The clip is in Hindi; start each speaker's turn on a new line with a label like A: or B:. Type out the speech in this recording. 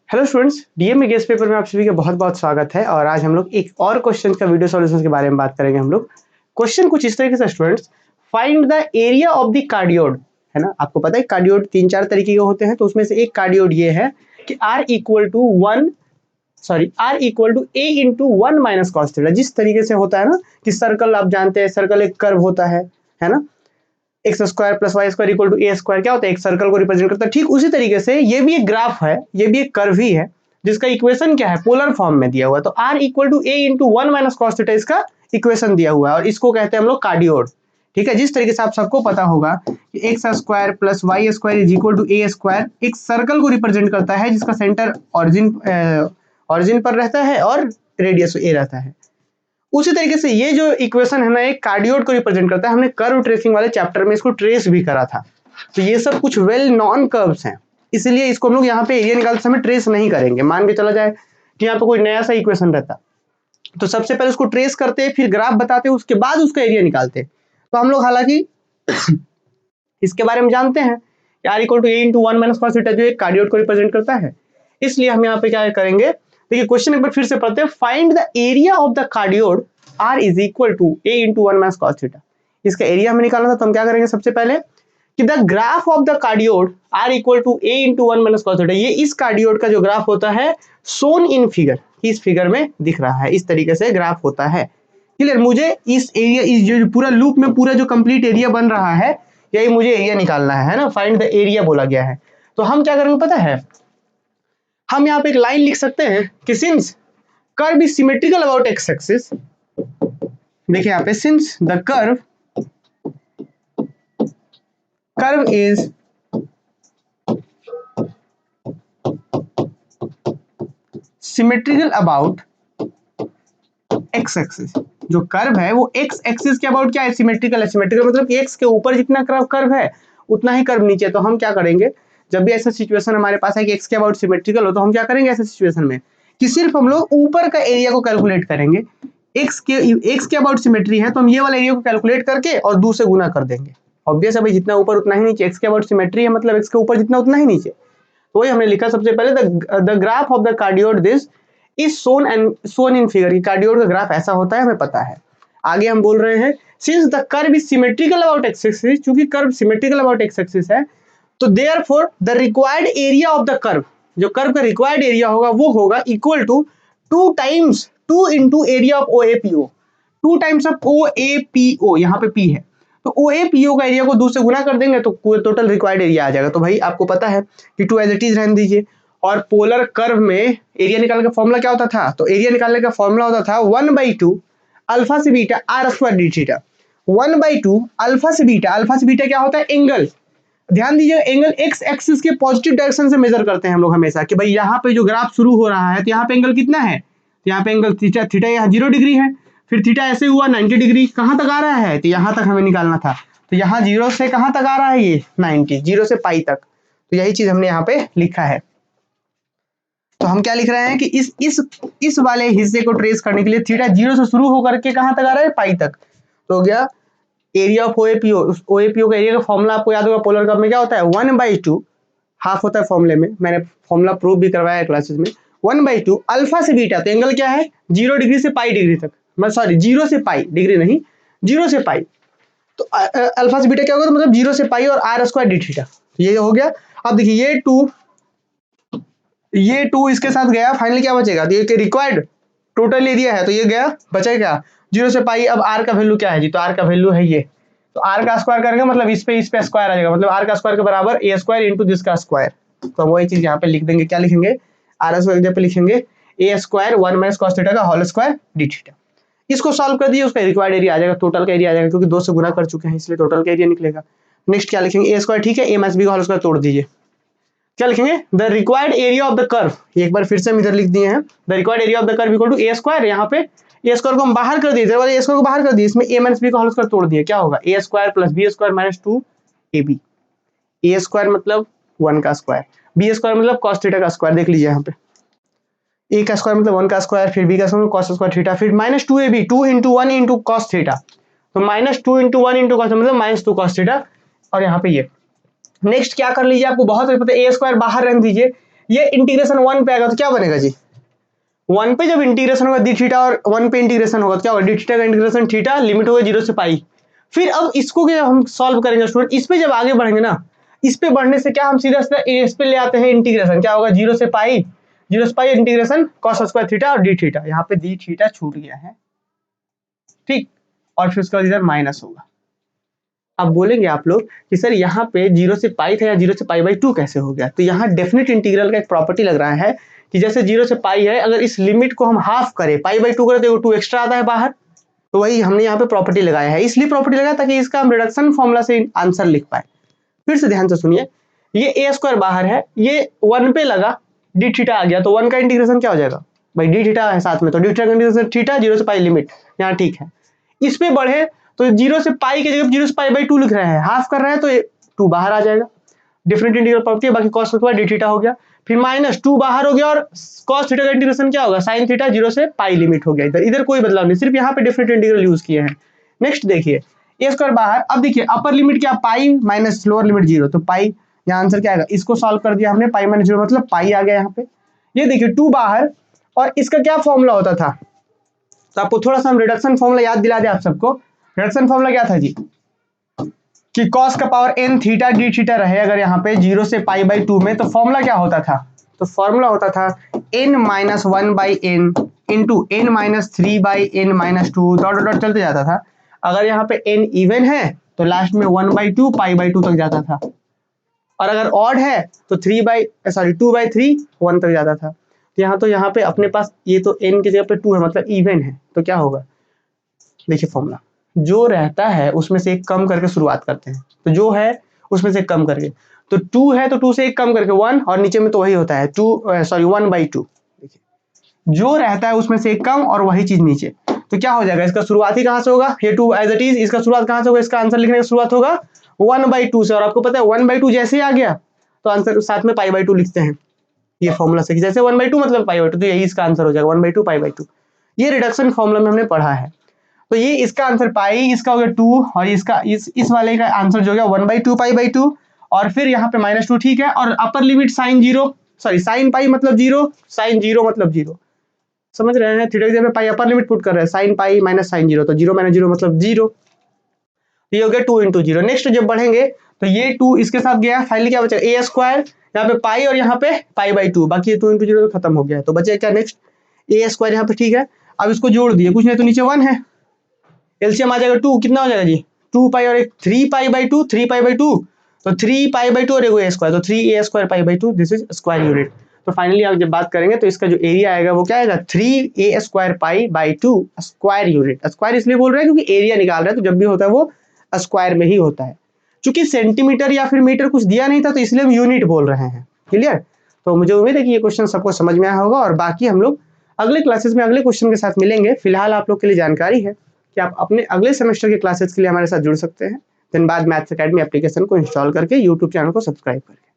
A: Hello students, DMA guess paper में आप सभी का बहुत बहुत स्वागत है। और आज हम लोग एक और क्वेश्चन का वीडियो सॉल्यूशंस के बारे में बात करेंगे। हम लोग क्वेश्चन कुछ इस तरीके से students, find the area of the cardioid, है ना। आपको पता है कार्डियोड 3-4 तरीके के होते हैं, तो उसमें से एक कार्डियोड ये है कि R equal to A into 1 minus cos theta. जिस तरीके से होता है ना कि सर्कल, आप जानते हैं सर्कल एक कर्व होता है ना। X square plus y square equal to a square क्या होता है, एक सर्कल को रिप्रेजेंट करता है। ठीक उसी तरीके से ये भी एक ग्राफ है, ये भी एक कर्व ही है, जिसका इक्वेशन क्या है, पोलर फॉर्म में दिया हुआ है। तो r equal to a into 1 minus cos theta इसका इक्वेशन दिया हुआ है, और इसको कहते हैं हम लोग कार्डियोड। ठीक है, जिस तरीके से आप सबको पता होगा कि x square plus y square is equal to a square एक सर्कल को रिप्रेजेंट करता है, जिसका सेंटर ऑरिजिन पर रहता है और रेडियस ए रहता है। उसी तरीके से ये जो इक्वेशन है ना, एक कार्डियोड को रिप्रेजेंट करता है। हमने कर्व ट्रेसिंग वाले चैप्टर में इसको ट्रेस भी करा था। तो ये सब कुछ वेल नॉन कर्व्स हैं, इसलिए इसको हम लोग यहाँ पे एरिया निकालते समय ट्रेस नहीं करेंगे। मान के चला जाए कि यहाँ पे कोई नया सा इक्वेशन रहता, तो सबसे पहले उसको ट्रेस करते, फिर ग्राफ बताते, उसके बाद उसका एरिया निकालते। तो हम लोग हालांकि इसके बारे में जानते हैं कि r equal to a into 1 minus cos theta जो एक कार्डियोड को रिप्रेजेंट करता है। इसलिए हम यहाँ पे क्या करेंगे, देखिए क्वेश्चन एक बार फिर से पढ़ते हैं। Find the area of the cardioid R is equal to a into 1 minus cos theta. इसका एरिया हमें निकालना था, तो हम क्या करेंगे सबसे पहले कि the graph of the cardioid R equal to a into 1 minus cos theta. ये इस कार्डियोड का जो ग्राफ होता है सोन इन फिगर, इस फिगर में दिख रहा है, इस तरीके से ग्राफ होता है। क्लियर, मुझे इस एरिया, इस जो पूरा लूप में पूरा जो कंप्लीट एरिया बन रहा है, यही मुझे एरिया निकालना है ना। फाइंड द एरिया बोला गया है, तो हम क्या करेंगे पता है, हम यहाँ पे एक लाइन लिख सकते हैं कि since curve is symmetrical about x axis. देखिए यहाँ पे since the curve is symmetrical about x axis, जो कर्व है वो एक्स एक्सिस के अबाउट क्या है, सिमेट्रिकल है। सिमेट्रिकल मतलब कि एक्स के ऊपर जितना कर्व है उतना ही कर्व नीचे। तो हम क्या करेंगे, जब भी ऐसा सिचुएशन हमारे पास है कि एक्स के अबाउट सिमेट्रिकल हो, तो हम क्या करेंगे ऐसे सिचुएशन में कि सिर्फ हम लोग ऊपर का एरिया को कैलकुलेट करेंगे। एक्स के अबाउट सिमेट्री है, तो हम ये वाला एरिया को कैलकुलेट करके और 2 से गुना कर देंगे। ऑब्वियस है भाई, जितना ऊपर उतना ही नीचे। एक्स के अबाउट सिमेट्री है मतलब एक्स के ऊपर जितना उतना ही नीचे। तो वही हमने लिखा सबसे पहले, the graph of the cardioid this is shown in figure. Cardioid का ग्राफ ऐसा होता है, हमें पता है। आगे हम बोल रहे हैं since the curve is symmetrical about x axis, चूंकि curve symmetrical about x axis है, तो therefore the required area of the curve, जो कर्व का रिक्वायर्ड एरिया होगा वो होगा equal to 2 into area of OAPO। 2 times of OAPO, यहाँ पे P है, तो OAPO का एरिया को 2 से गुना कर देंगे तो टोटल रिक्वायर्ड एरिया आ जाएगा। तो भाई आपको पता है कि 2 एज इट इज रहने दीजिए। और पोलर कर्व में एरिया निकालने का फॉर्मूला क्या होता था, तो एरिया निकालने का फॉर्मूला होता था 1/2 अल्फा से beta R square D theta. 1/2 alpha से बीटा क्या होता है, एंगल। ध्यान दीजिए, एंगल एक्स एक्सिस के पॉजिटिव डायरेक्शन से मेजर करते हैं हम लोग हमेशा, कि भाई यहाँ पे जो ग्राफ शुरू हो रहा है तो यहाँ पे एंगल कितना है, तो यहाँ पे एंगल थीटा यहाँ 0 डिग्री है, फिर थीटा ऐसे हुआ 90 डिग्री। कहाँ तक आ रहा है, तो यहाँ तक हमें निकालना था। तो यहाँ 0 से कहाँ तक आ रहा है, ये 90, 0 से पाई तक। तो यही चीज हमने यहाँ पे लिखा है। तो हम क्या लिख रहे हैं कि इस वाले हिस्से को ट्रेस करने के लिए थीटा 0 से शुरू होकर के कहाँ तक आ रहा है, पाई तक। तो हो गया एरिया ऑफ OAPO का एरिया का फॉर्मूला आपको याद होगा, पोलर कर्व में क्या होता है 1/2, हाफ होता है फॉर्मूले में, मैंने फॉर्मूला प्रूव भी करवाया है क्लासेस में। 1/2 अल्फा से बीटा, तो एंगल क्या है 0 डिग्री से पाई डिग्री तक, मैं सॉरी 0 से पाई डिग्री नहीं, 0 से पाई। तो अल्फा से बीटा क्या होगा, तो मतलब 0 से पाई और R स्क्वायर डी थीटा। ये हो गया। अब देखिए ये 2 इसके साथ गया, फाइनली क्या बचेगा, तो ये रिक्वायर्ड टोटल एरिया है, तो ये गया, बचा क्या 0 से पाई। अब R का वैल्यू क्या है जी, तो R का वैल्यू है ये, तो R का स्क्वायर करेंगे मतलब इस पे स्क्वायर आ जाएगा, मतलब R का स्क्वायर के बराबर A स्क्वायर इंटू जिसका स्क्वायर। तो हम वही चीज यहाँ पे लिख देंगे, क्या लिखेंगे, R स्क्वायर जगह पे लिखेंगे A square 1 minus cos theta का होल स्क्वायर डी थीटा। इसको सॉल्व कर दिए, उसका रिक्वायर्ड एरिया आ जाएगा, टोटल का एरिया आ जाएगा, क्योंकि 2 से गुना कर चुके हैं इसलिए टोटल का एरिया निकलेगा। नेक्स्ट क्या लिखेंगे, A स्क्वायर, ठीक है, A माइनस B का होल स्क्वायर तोड़ दीजिए, क्या लिखेंगे, the required area of the curve. एक बार फिर से हम इधर लिख दिए हैं, the required area of the curve equal to A square. यहाँ पे A स्क्वायर को हम बाहर कर दिए, A स्क्वायर को बाहर कर दिए, इसमें A माइनस B का होल स्क्वायर तोड़ दिए, क्या होगा A square plus B square minus 2AB। A square मतलब 1 का स्क्वायर, B स्क्वायर मतलब cos थीटा का स्क्वायर। देख लीजिए यहाँ पे A का स्क्वायर मतलब 1 का स्क्वायर, फिर B का स्क्वायर cos स्क्वायर थीटा, फिर minus 2AB, 2 into 1 into cos theta, तो माइनस 2 इंटू 1 इंटू cos मतलब माइनस 2 cos थीटा। और यहाँ पे ये नेक्स्ट क्या कर लीजिए, आपको बहुत पता है, A स्क्वायर बाहर रहने दीजिए, ये इंटीग्रेशन 1 पे आएगा तो क्या बनेगा जी, 1 पे जब इंटीग्रेशन होगा डी थीटा और 1 पे इंटीग्रेशन होगा तो क्या होगा, डी थीटा का इंटीग्रेशन थीटा, लिमिट होगा 0 से पाई। फिर अब इसको क्या हम सॉल्व करेंगे स्टूडेंट, इस पे जब आगे बढ़ेंगे ना, इस पे बढ़ने से क्या हम सीधा सीधा इस पे ले आते हैं इंटीग्रेशन, क्या होगा 0 से पाई इंटीग्रेशन cos स्क्वायर थीटा और डी थीटा, यहाँ पे डी थीटा छूट गया है, ठीक, और फिर उसका इधर माइनस होगा। अब बोलेंगे आप लोग कि सर यहाँ पे 0 से पाई था या 0 से पाई बाई 2 कैसे हो गया, तो यहाँ डेफिनेट इंटीग्रल का एक प्रॉपर्टी लग रहा है कि जैसे 0 से पाई है, अगर इस लिमिट को हम हाफ करें, पाई बाई 2 करें तो 2 एक्स्ट्रा आता है बाहर, तो वही हमने यहाँ पे प्रॉपर्टी लगाया है। इसलिए प्रॉपर्टी लगाया ताकि इसका हम रिडक्शन फॉर्मूला से आंसर लिख पाए। फिर से ध्यान से सुनिए, ये ए स्क्वायर बाहर है, ये 1 पे लगा, डी थीटा आ गया, तो 1 का इंटीग्रेशन क्या हो जाएगा भाई, डी थीटा है साथ में, तो डी थीटा का इंटीग्रेशन थीटा, 0 से पाई लिमिट यहाँ, ठीक है। इस पे बढ़े तो 0 से पाई की जगह 0 से पाई बाई 2 लिख रहे हैं, हाफ कर रहे हैं तो 2 बाहर आ जाएगा, डिफरेंट इंटीग्रल प्रॉपर्टी है, बाकी cos के बाद डी थीटा हो गया, फिर माइनस 2 बाहर हो गया, और cos थीटा का इंटीग्रेशन क्या होगा, sin थीटा, 0 से पाई लिमिट हो गया, इधर कोई बदलाव नहीं, सिर्फ यहाँ पे डिफरेंट इंटीग्रल यूज किए हैं। नेक्स्ट देखिए ए स्क्वायर बाहर, अब देखिए अपर लिमिट क्या, पाई माइनस लोअर लिमिट 0, तो पाई, यहाँ आंसर क्या आएगा, इसको सॉल्व कर दिया हमने, पाई माइनस 0 मतलब पाई आ गया यहाँ पे। ये देखिए 2 बाहर, और इसका क्या फॉर्मूला होता था, तो आपको थोड़ा सा हम रिडक्शन फॉर्मूला याद दिला दे आप सबको। रिडक्शन फॉर्मूला क्या था जी, कि cos का power n theta D theta रहे अगर यहाँ पे 0 से पाई बाई 2 में, तो फॉर्मूला क्या होता था, तो फॉर्मूला होता था n minus 1 by n into n minus 3 by n minus 2, dot dot चलते जाता था। अगर यहाँ पे n इवन है तो लास्ट में 1 बाई 2 पाई बाई 2 तक जाता था, और अगर ऑड है तो 2 बाई 3 1 तक जाता था। तो यहाँ पे अपने पास ये तो n की जगह पे 2 है, मतलब इवन है, तो क्या होगा, देखिए फॉर्मूला जो रहता है उसमें से एक कम करके शुरुआत करते हैं, तो जो है उसमें से एक कम करके, तो 2 है तो 2 से एक कम करके 1, और नीचे में तो वही होता है 1 बाई 2, देखिए जो रहता है उसमें से एक कम और वही चीज नीचे, तो क्या हो जाएगा, इसका शुरुआत ही कहाँ से होगा, ये 2 एज इट इज, इसका शुरुआत कहाँ से होगा, इसका आंसर लिखने का शुरुआत होगा 1 बाई 2 से, और आपको पता है 1 बाई 2 जैसे ही आ गया तो आंसर साथ में पाई बाई 2 लिखते हैं, ये फॉर्मूला से, जैसे 1 बाई 2 मतलब पाई बाई 2, तो यही इसका आंसर हो जाएगा 1 बाई 2 पाई बाई 2, ये रिडक्शन फॉर्मूला में हमने पढ़ा है। तो ये इसका आंसर पाई, इसका हो गया 2, और इसका इस वाले का आंसर जो हो गया 1 बाई 2 पाई बाई 2, और फिर यहाँ पे माइनस 2, ठीक है, और अपर लिमिट साइन पाई मतलब 0, साइन 0 मतलब 0, समझ रहे हैं, थीटा की जगह पाई अपर लिमिट पुट कर रहे हैं, साइन पाई माइनस साइन 0, तो 0 माइनस 0 मतलब 0, ये हो गया 2 इंटू 0। नेक्स्ट जब बढ़ेंगे तो ये 2 इसके साथ गया, फाइनली क्या बचेगा ए स्क्वायर, यहाँ पे पाई और यहाँ पे पाई बाई 2, बाकी ये 2 इंटू 0 तो खत्म हो गया है, तो बचे क्या नेक्स्ट ए स्क्वायर यहाँ पे, ठीक है। अब इसको जोड़ दिए, कुछ नहीं तो नीचे 1 है, एलसीएम आ जाएगा 2, कितना हो जाएगा जी 2 पाई और एक 3 पाई बाई 2, 3 पाई बाई 2, तो 3 पाई बाई 2 और एक ए स्क्वायर, तो 3 a square pi by 2, this is square unit. तो फाइनली आप जब बात करेंगे तो इसका जो एरिया आएगा वो क्या आएगा 3 a square pi by 2 square unit. Square इसलिए बोल रहे हैं क्योंकि एरिया निकाल रहे हैं, तो जब भी होता है वो स्क्वायर में ही होता है, क्योंकि सेंटीमीटर या फिर मीटर कुछ दिया नहीं था तो इसलिए हम यूनिट बोल रहे हैं, क्लियर। तो मुझे उम्मीद है कि ये क्वेश्चन सबको समझ में आया होगा, और बाकी हम लोग अगले क्लासेस में अगले क्वेश्चन के साथ मिलेंगे। फिलहाल आप लोग के लिए जानकारी है कि आप अपने अगले सेमेस्टर के क्लासेस के लिए हमारे साथ जुड़ सकते हैं, दिन बाद मैथ्स एकेडमी एप्लीकेशन को इंस्टॉल करके यूट्यूब चैनल को सब्सक्राइब करके।